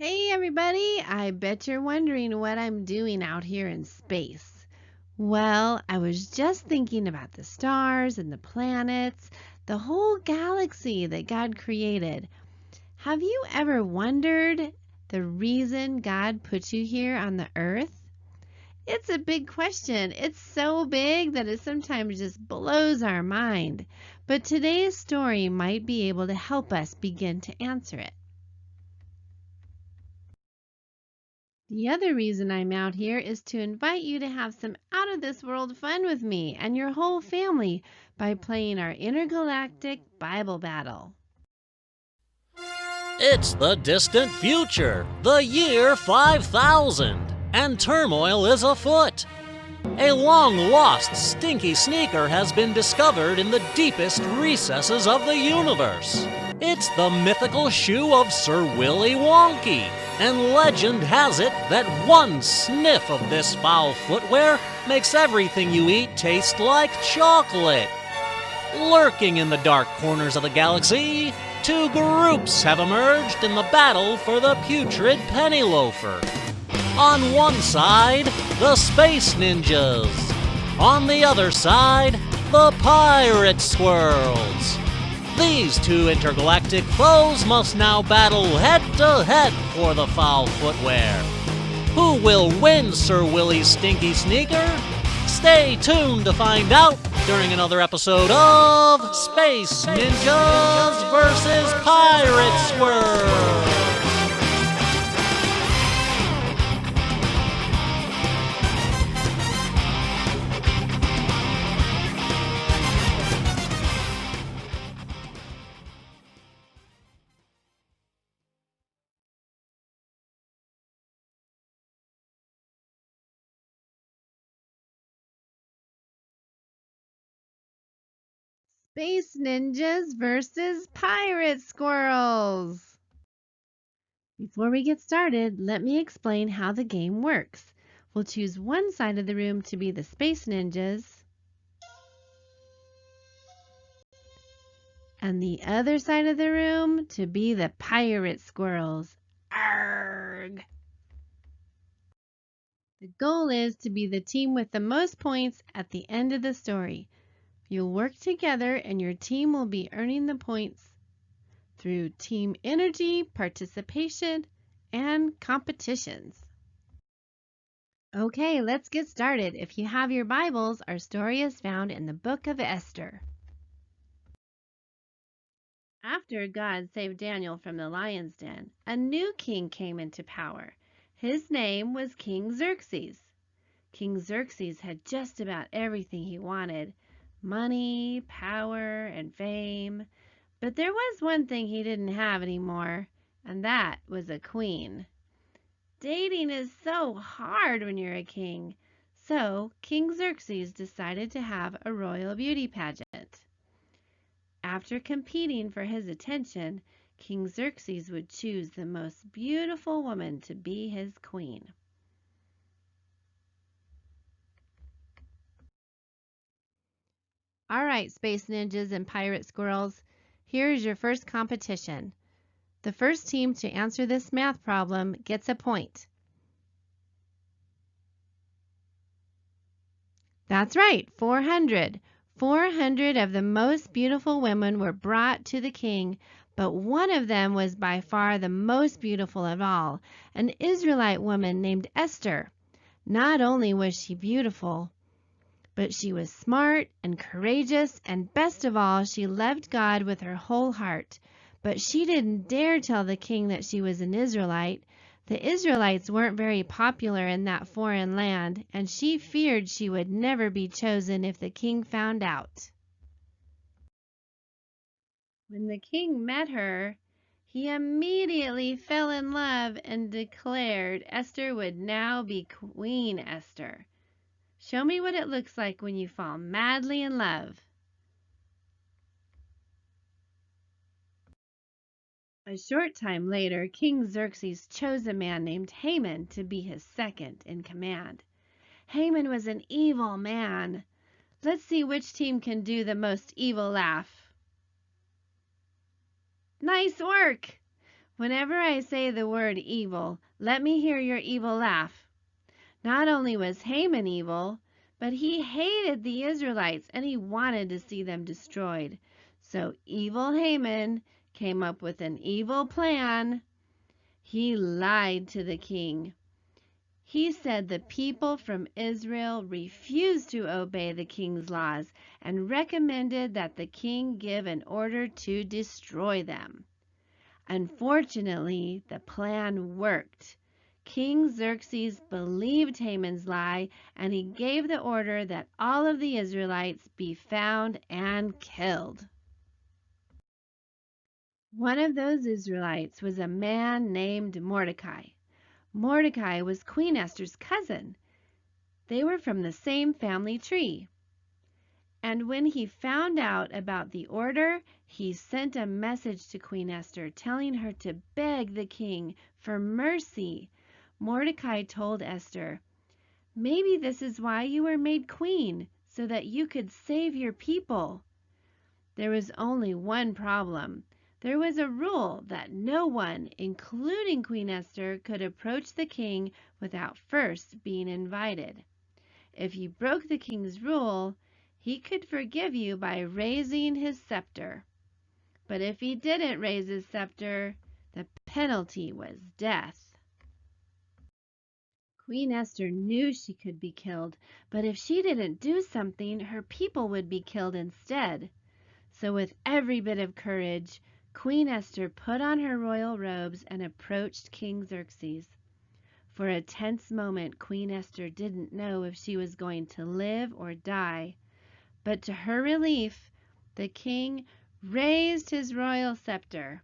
Hey everybody, I bet you're wondering what I'm doing out here in space. Well, I was just thinking about the stars and the planets, the whole galaxy that God created. Have you ever wondered the reason God put you here on the earth? It's a big question. It's so big that it sometimes just blows our mind. But today's story might be able to help us begin to answer it. The other reason I'm out here is to invite you to have some out of this world fun with me and your whole family by playing our intergalactic Bible battle. It's the distant future, the year 5000, and turmoil is afoot. A long-lost stinky sneaker has been discovered in the deepest recesses of the universe. It's the mythical shoe of Sir Willy Wonky, and legend has it that one sniff of this foul footwear makes everything you eat taste like chocolate. Lurking in the dark corners of the galaxy, two groups have emerged in the battle for the putrid penny loafer. On one side, the Space Ninjas. On the other side, the Pirate Squirrels. These two intergalactic foes must now battle head-to-head for the foul footwear. Who will win Sir Willy's stinky sneaker? Stay tuned to find out during another episode of Space Ninjas vs. Pirate Squirrels. Space Ninjas versus Pirate Squirrels. Before we get started, let me explain how the game works. We'll choose one side of the room to be the Space Ninjas and the other side of the room to be the Pirate Squirrels. Arrgh! The goal is to be the team with the most points at the end of the story. You'll work together and your team will be earning the points through team energy, participation, and competitions. Okay, let's get started. If you have your Bibles, our story is found in the book of Esther. After God saved Daniel from the lion's den, a new king came into power. His name was King Xerxes. King Xerxes had just about everything he wanted: money, power, and fame. But there was one thing he didn't have anymore, and that was a queen. Dating is so hard when you're a king. So King Xerxes decided to have a royal beauty pageant. After competing for his attention, King Xerxes would choose the most beautiful woman to be his queen. All right, Space Ninjas and Pirate Squirrels, here's your first competition. The first team to answer this math problem gets a point. That's right, 400. 400 of the most beautiful women were brought to the king, but one of them was by far the most beautiful of all, an Israelite woman named Esther. Not only was she beautiful, but she was smart and courageous, and best of all, she loved God with her whole heart. But she didn't dare tell the king that she was an Israelite. The Israelites weren't very popular in that foreign land, and she feared she would never be chosen if the king found out. When the king met her, he immediately fell in love and declared Esther would now be Queen Esther. Show me what it looks like when you fall madly in love. A short time later, King Xerxes chose a man named Haman to be his second in command. Haman was an evil man. Let's see which team can do the most evil laugh. Nice work! Whenever I say the word evil, let me hear your evil laugh. Not only was Haman evil, but he hated the Israelites and he wanted to see them destroyed. So evil Haman came up with an evil plan. He lied to the king. He said the people from Israel refused to obey the king's laws and recommended that the king give an order to destroy them. Unfortunately, the plan worked. King Xerxes believed Haman's lie, and he gave the order that all of the Israelites be found and killed. One of those Israelites was a man named Mordecai. Mordecai was Queen Esther's cousin. They were from the same family tree. And when he found out about the order, he sent a message to Queen Esther telling her to beg the king for mercy. Mordecai told Esther, "Maybe this is why you were made queen, so that you could save your people." There was only one problem. There was a rule that no one, including Queen Esther, could approach the king without first being invited. If you broke the king's rule, he could forgive you by raising his scepter. But if he didn't raise his scepter, the penalty was death. Queen Esther knew she could be killed, but if she didn't do something, her people would be killed instead. So with every bit of courage, Queen Esther put on her royal robes and approached King Xerxes. For a tense moment, Queen Esther didn't know if she was going to live or die. But to her relief, the king raised his royal scepter,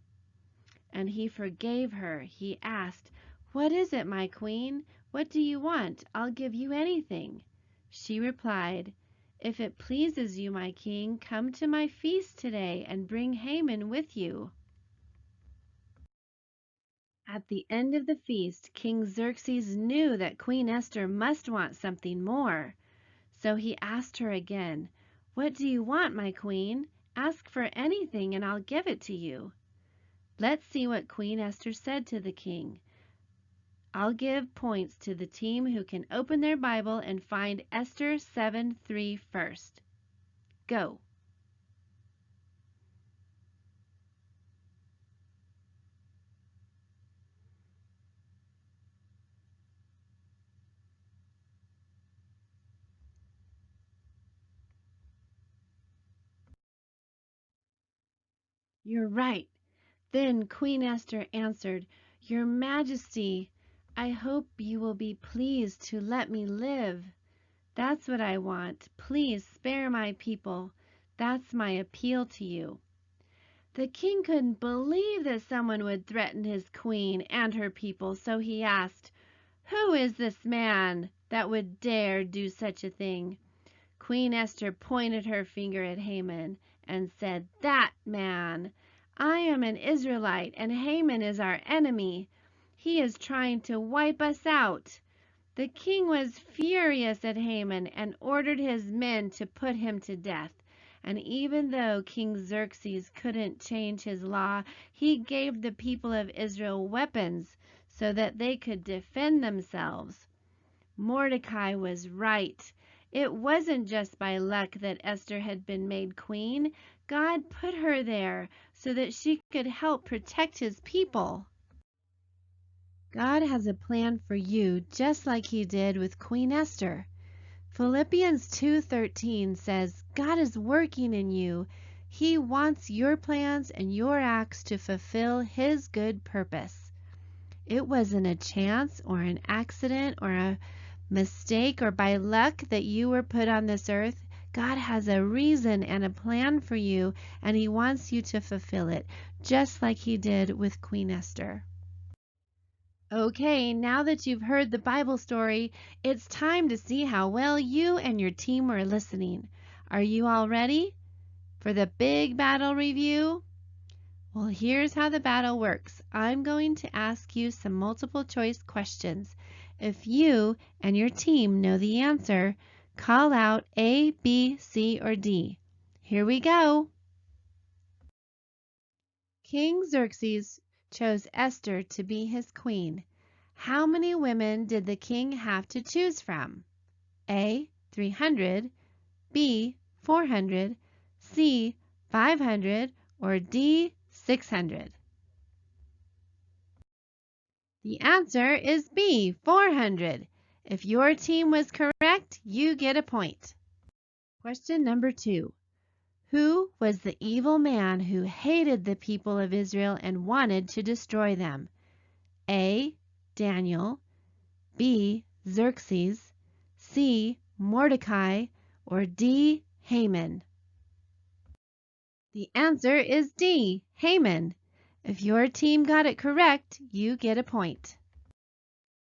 and he forgave her. He asked, "What is it, my queen? What do you want? I'll give you anything." She replied, "If it pleases you, my king, come to my feast today and bring Haman with you." At the end of the feast, King Xerxes knew that Queen Esther must want something more. So he asked her again, "What do you want, my queen? Ask for anything and I'll give it to you." Let's see what Queen Esther said to the king. I'll give points to the team who can open their Bible and find Esther 7:3 first. Go. You're right. Then Queen Esther answered, "Your Majesty, I hope you will be pleased to let me live. That's what I want. Please spare my people. That's my appeal to you." The king couldn't believe that someone would threaten his queen and her people, so he asked, "Who is this man that would dare do such a thing?" Queen Esther pointed her finger at Haman and said, "That man! I am an Israelite and Haman is our enemy. He is trying to wipe us out." The king was furious at Haman and ordered his men to put him to death. And even though King Xerxes couldn't change his law, he gave the people of Israel weapons so that they could defend themselves. Mordecai was right. It wasn't just by luck that Esther had been made queen. God put her there so that she could help protect his people. God has a plan for you just like he did with Queen Esther. Philippians 2:13 says, God is working in you. He wants your plans and your acts to fulfill his good purpose. It wasn't a chance or an accident or a mistake or by luck that you were put on this earth. God has a reason and a plan for you, and he wants you to fulfill it, just like he did with Queen Esther. Okay, now that you've heard the Bible story, it's time to see how well you and your team were listening. Are you all ready for the big battle review? Well, here's how the battle works. I'm going to ask you some multiple choice questions. If you and your team know the answer, call out A, B, C, or D. Here we go. King Xerxes chose Esther to be his queen. How many women did the king have to choose from? A. 300, B. 400, C. 500, or D. 600? The answer is B. 400. If your team was correct, you get a point. Question number 2. Who was the evil man who hated the people of Israel and wanted to destroy them? A. Daniel, B. Xerxes, C. Mordecai, or D. Haman? The answer is D. Haman. If your team got it correct, you get a point.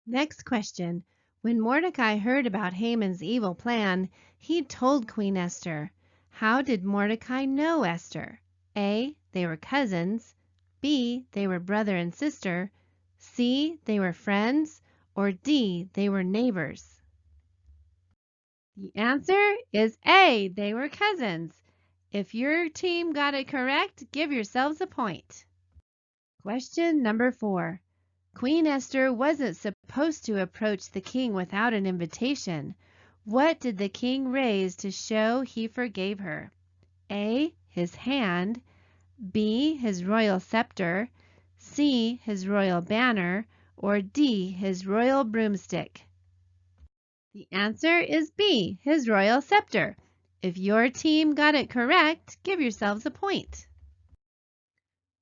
Next question. When Mordecai heard about Haman's evil plan, he told Queen Esther. How did Mordecai know Esther? A. They were cousins. B. They were brother and sister. C. They were friends. Or D. They were neighbors? The answer is A. They were cousins. If your team got it correct, give yourselves a point. Question number 4. Queen Esther wasn't supposed to approach the king without an invitation. What did the king raise to show he forgave her? A. His hand, B. His royal scepter, C. His royal banner, or D. His royal broomstick? The answer is B. His royal scepter. If your team got it correct, give yourselves a point.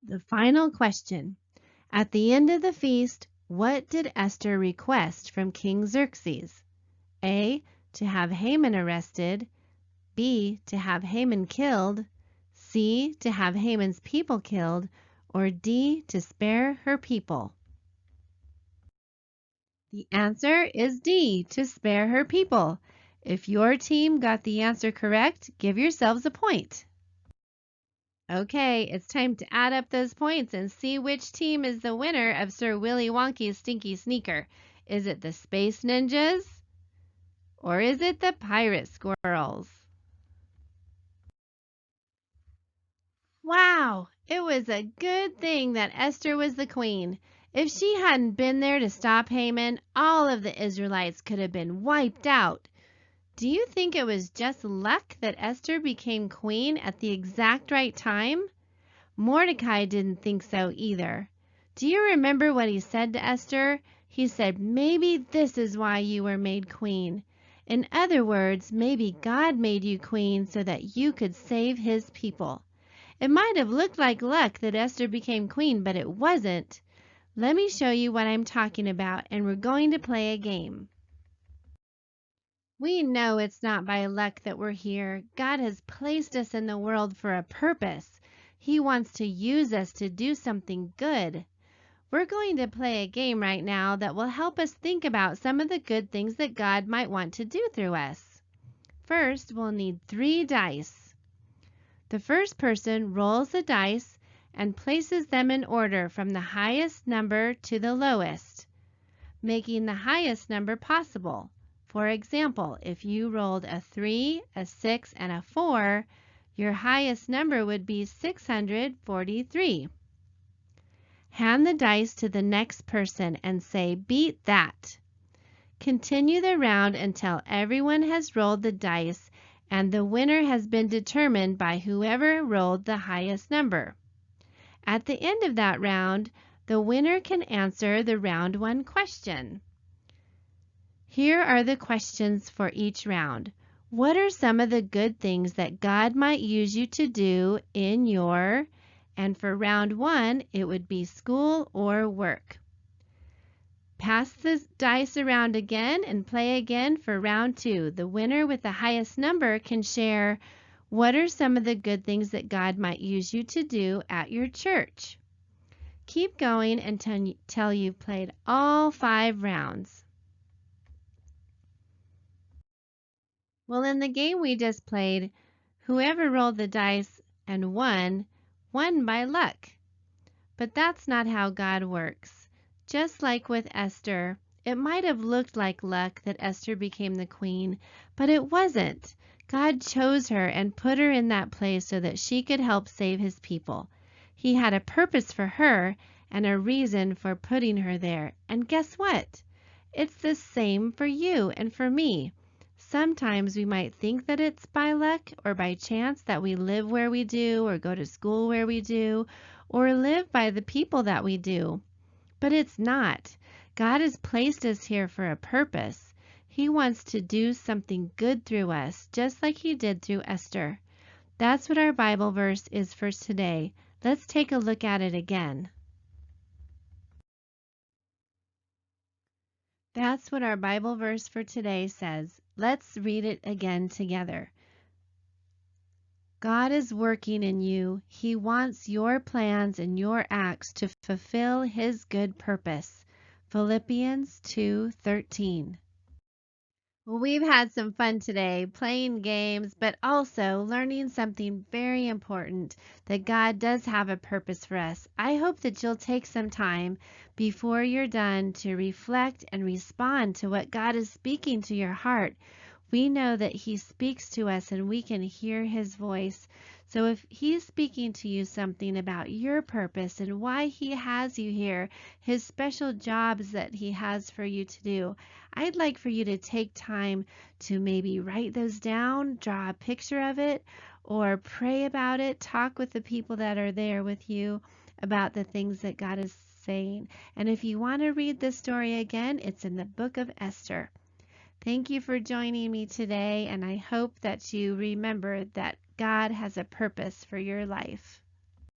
The final question. At the end of the feast, what did Esther request from King Xerxes? A. To have Haman arrested, B. To have Haman killed, C. To have Haman's people killed, or D. To spare her people? The answer is D. To spare her people. If your team got the answer correct, give yourselves a point. Okay, it's time to add up those points and see which team is the winner of Sir Willy Wonka's Stinky Sneaker. Is it the Space Ninjas? Or is it the Pirate Squirrels? Wow, it was a good thing that Esther was the queen. If she hadn't been there to stop Haman, all of the Israelites could have been wiped out. Do you think it was just luck that Esther became queen at the exact right time? Mordecai didn't think so either. Do you remember what he said to Esther? He said, maybe this is why you were made queen. In other words, maybe God made you queen so that you could save his people. It might have looked like luck that Esther became queen, but it wasn't. Let me show you what I'm talking about, and we're going to play a game. We know it's not by luck that we're here. God has placed us in the world for a purpose. He wants to use us to do something good. We're going to play a game right now that will help us think about some of the good things that God might want to do through us. First, we'll need 3 dice. The first person rolls the dice and places them in order from the highest number to the lowest, making the highest number possible. For example, if you rolled a 3, a 6, and a 4, your highest number would be 643. Hand the dice to the next person and say, "Beat that." Continue the round until everyone has rolled the dice and the winner has been determined by whoever rolled the highest number. At the end of that round, the winner can answer the round 1 question. Here are the questions for each round. What are some of the good things that God might use you to do in your, and for round 1, it would be school or work. Pass the dice around again and play again for round 2. The winner with the highest number can share what are some of the good things that God might use you to do at your church. Keep going until you've played all 5 rounds. Well, in the game we just played, whoever rolled the dice and won by luck. But that's not how God works. Just like with Esther, it might have looked like luck that Esther became the queen, but it wasn't. God chose her and put her in that place so that she could help save his people. He had a purpose for her, and a reason for putting her there. And guess what? It's the same for you and for me. Sometimes we might think that it's by luck or by chance that we live where we do, or go to school where we do, or live by the people that we do. But it's not. God has placed us here for a purpose. He wants to do something good through us, just like He did through Esther. That's what our Bible verse is for today. Let's take a look at it again. That's what our Bible verse for today says. Let's read it again together. God is working in you. He wants your plans and your acts to fulfill His good purpose. Philippians 2:13. Well, we've had some fun today playing games, but also learning something very important, that God does have a purpose for us. I hope that you'll take some time before you're done to reflect and respond to what God is speaking to your heart. We know that He speaks to us and we can hear His voice. So if He's speaking to you something about your purpose and why He has you here, His special jobs that He has for you to do, I'd like for you to take time to maybe write those down, draw a picture of it, or pray about it, talk with the people that are there with you about the things that God is saying. And if you want to read the story again, it's in the book of Esther. Thank you for joining me today, and I hope that you remember that God has a purpose for your life.